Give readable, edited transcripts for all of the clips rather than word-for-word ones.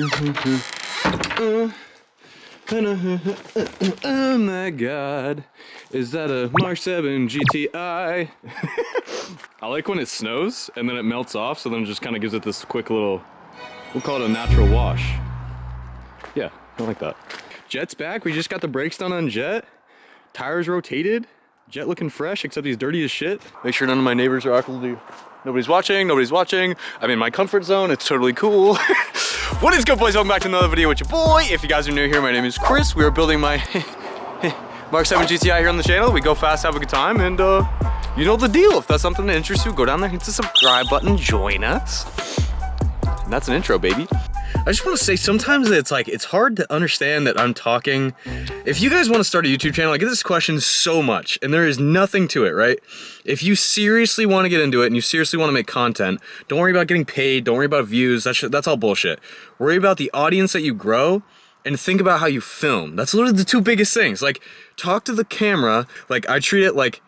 Oh my god, is that a MK7 GTI? I like when it snows and then it melts off, so then it just kind of gives it this quick little, we'll call it a natural wash. Yeah, I like that. Jet's back, we just got the brakes done on Jet. Tires rotated. Jet looking fresh, except he's dirty as shit. Make sure none of my neighbors are awkwardly. Nobody's watching, nobody's watching. I'm in my comfort zone, it's totally cool. What is good, boys? Welcome back to another video with your boy. If you guys are new here, my name is Chris. We are building my MK7 GTI here on the channel. We go fast, have a good time, and you know the deal. If that's something that interests you, go down there, hit the subscribe button, join us. And that's an intro, baby. I just want to say, sometimes it's hard to understand that I'm talking. If you guys want to start a YouTube channel, I get this question so much, and there is nothing to it, right? If you seriously want to get into it and you seriously want to make content, don't worry about getting paid, don't worry about views, that's all bullshit. Worry about the audience that you grow, and think about how you film. That's literally the two biggest things. Like, talk to the camera, like I treat it like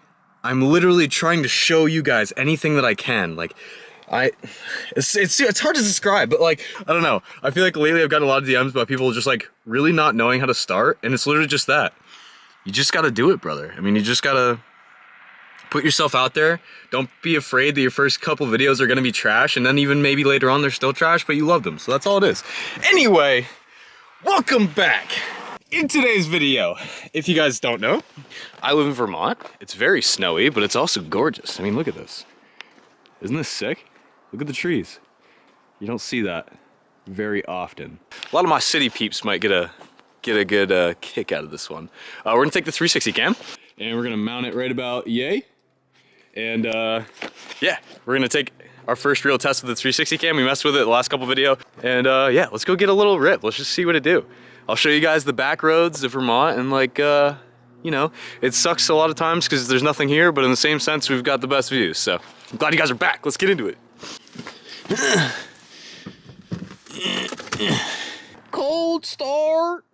I'm literally trying to show you guys anything that I can. Like, it's hard to describe, but like, I don't know. I feel like lately I've gotten a lot of DMs about people just like really not knowing how to start, and it's literally just that. You just gotta do it, brother. I mean, you just gotta put yourself out there. Don't be afraid that your first couple videos are gonna be trash, and then even maybe later on they're still trash, but you love them. So that's all it is. Anyway, welcome back. In today's video, if you guys don't know, I live in Vermont. It's very snowy, but it's also gorgeous. I mean, look at this. Isn't this sick? Look at the trees. You don't see that very often. A lot of my city peeps might get a good kick out of this one. We're gonna take the 360 cam and we're gonna mount it right about yay. And yeah, we're gonna take our first real test with the 360 cam. We messed with it the last couple video. And yeah, let's go get a little rip. Let's just see what it do. I'll show you guys the back roads of Vermont, and like, you know, it sucks a lot of times because there's nothing here, but in the same sense, we've got the best views. So I'm glad you guys are back. Let's get into it. Cold start.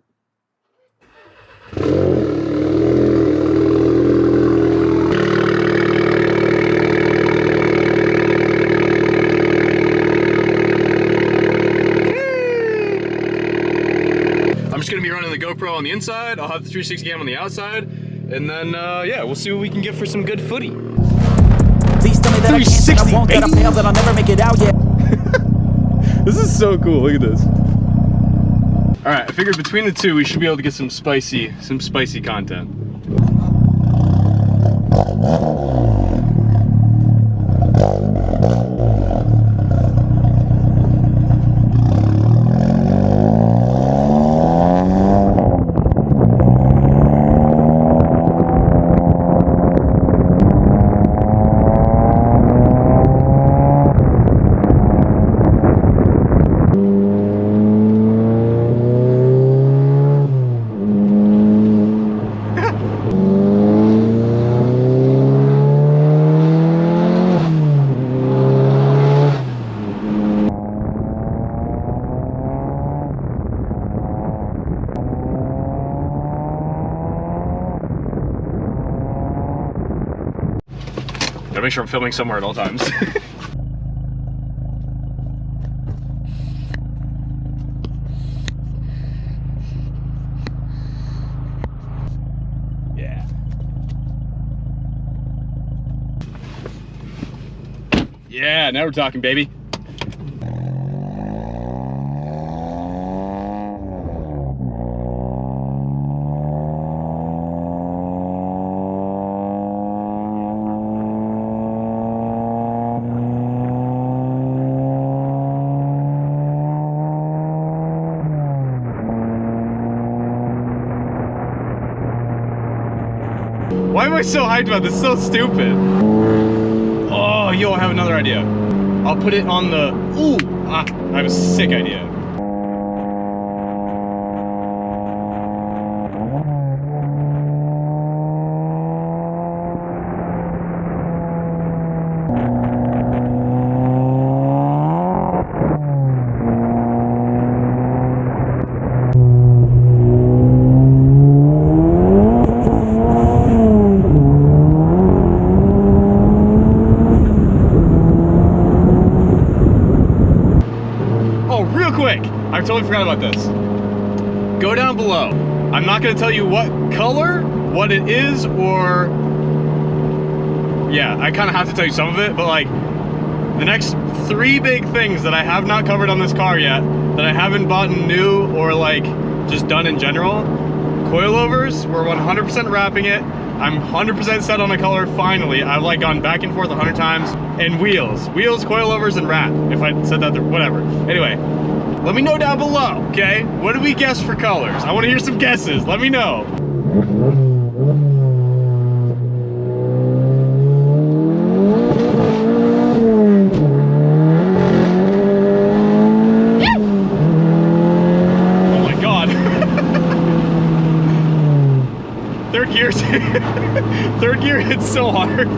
I'm just gonna be running the GoPro on the inside. I'll have the 360 cam on the outside, and then yeah, we'll see what we can get for some good footy. Please tell me that 360, I won't get a fail, that I'll never make it out yet. This is so cool. Look at this. All right, I figured between the two, we should be able to get some spicy content. Gotta make sure I'm filming somewhere at all times. Yeah. Yeah, now we're talking, baby. Why am I so hyped about this? It's so stupid. Oh, yo, I have another idea. I'll put it on the, I have a sick idea. I totally forgot about this. Go down below. I'm not gonna tell you what color, what it is, or... Yeah, I kind of have to tell you some of it, but like, the next 3 big things that I have not covered on this car yet, that I haven't bought new or like, just done in general. Coilovers, we're 100% wrapping it. I'm 100% set on a color, finally. I've like gone back and forth 100 times. And wheels, coilovers, and wrap, if I said that, whatever. Anyway, let me know down below, okay? What do we guess for colors? I wanna hear some guesses, let me know. Oh my God. Third gear, third gear hits so hard.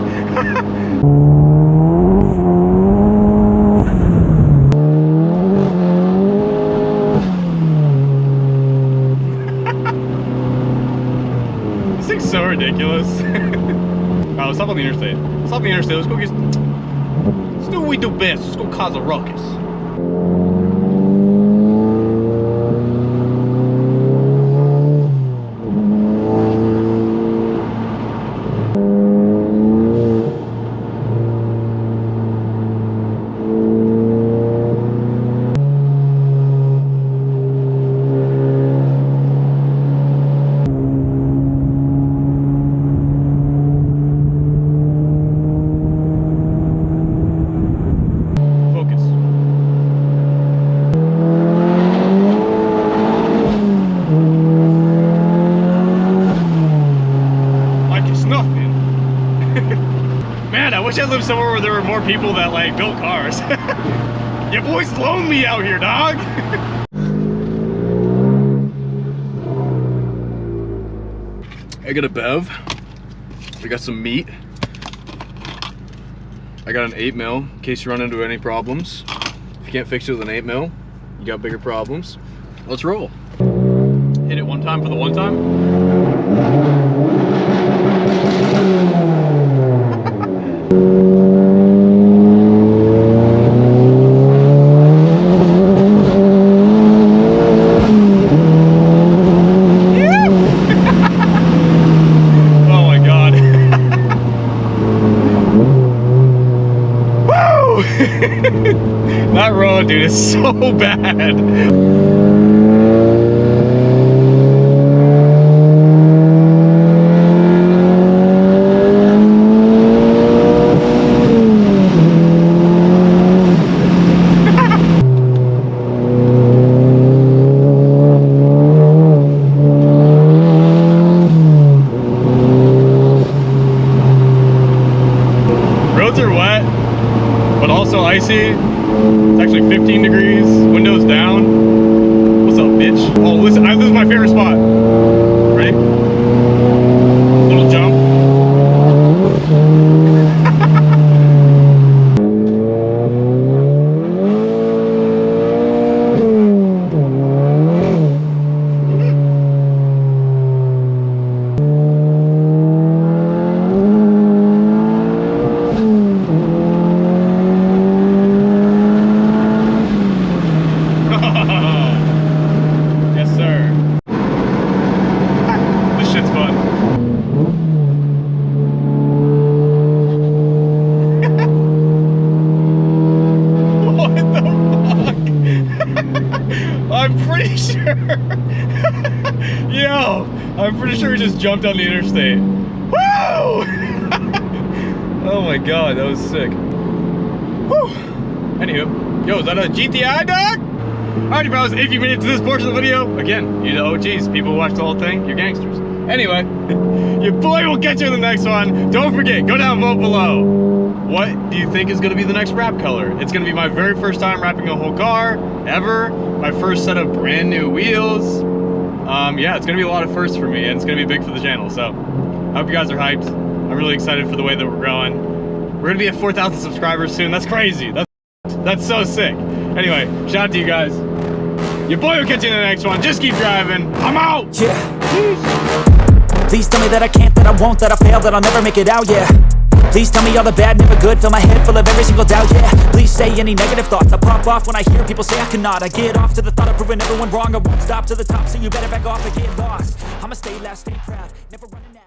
This thing's so ridiculous. Alright, let's stop on the interstate. Let's stop on the interstate. Let's go get. Let's do what we do best. Let's go cause a ruckus. I wish I lived somewhere where there were more people that like built cars. Your boy's lonely out here, dog. I got a BEV. I got some meat. I got an 8mm in case you run into any problems. If you can't fix it with an 8mm, you got bigger problems. Let's roll. Hit it one time for the one time. That road, dude, is so bad. Roads are wet, but also icy. It's actually 15 degrees, windows down. What's up, bitch? Oh, listen, this is my favorite spot. Ready? Little jump. Yo, I'm pretty sure we just jumped on the interstate. Woo! Oh my god, that was sick. Whew. Anywho, yo, is that a GTI, dog? Alrighty, bros, if you made it to this portion of the video, again, you're the OGs. People who watch the whole thing, you're gangsters. Anyway, your boy will catch you in the next one. Don't forget, go down, vote below. What do you think is going to be the next wrap color? It's going to be my very first time wrapping a whole car, ever. My first set of brand new wheels. Yeah, it's going to be a lot of firsts for me, and it's going to be big for the channel. So, I hope you guys are hyped. I'm really excited for the way that we're growing. We're going to be at 4,000 subscribers soon. That's crazy. That's so sick. Anyway, shout out to you guys. Your boy will catch you in the next one. Just keep driving. I'm out. Yeah. Peace. Please tell me that I can't, that I won't, that I fail, that I'll never make it out, yeah. Please tell me all the bad, never good. Fill my head full of every single doubt, yeah. Please say any negative thoughts. I pop off when I hear people say I cannot. I get off to the thought of proving everyone wrong. I won't stop to the top, so you better back off and get lost. I'ma stay loud, stay proud, never running out.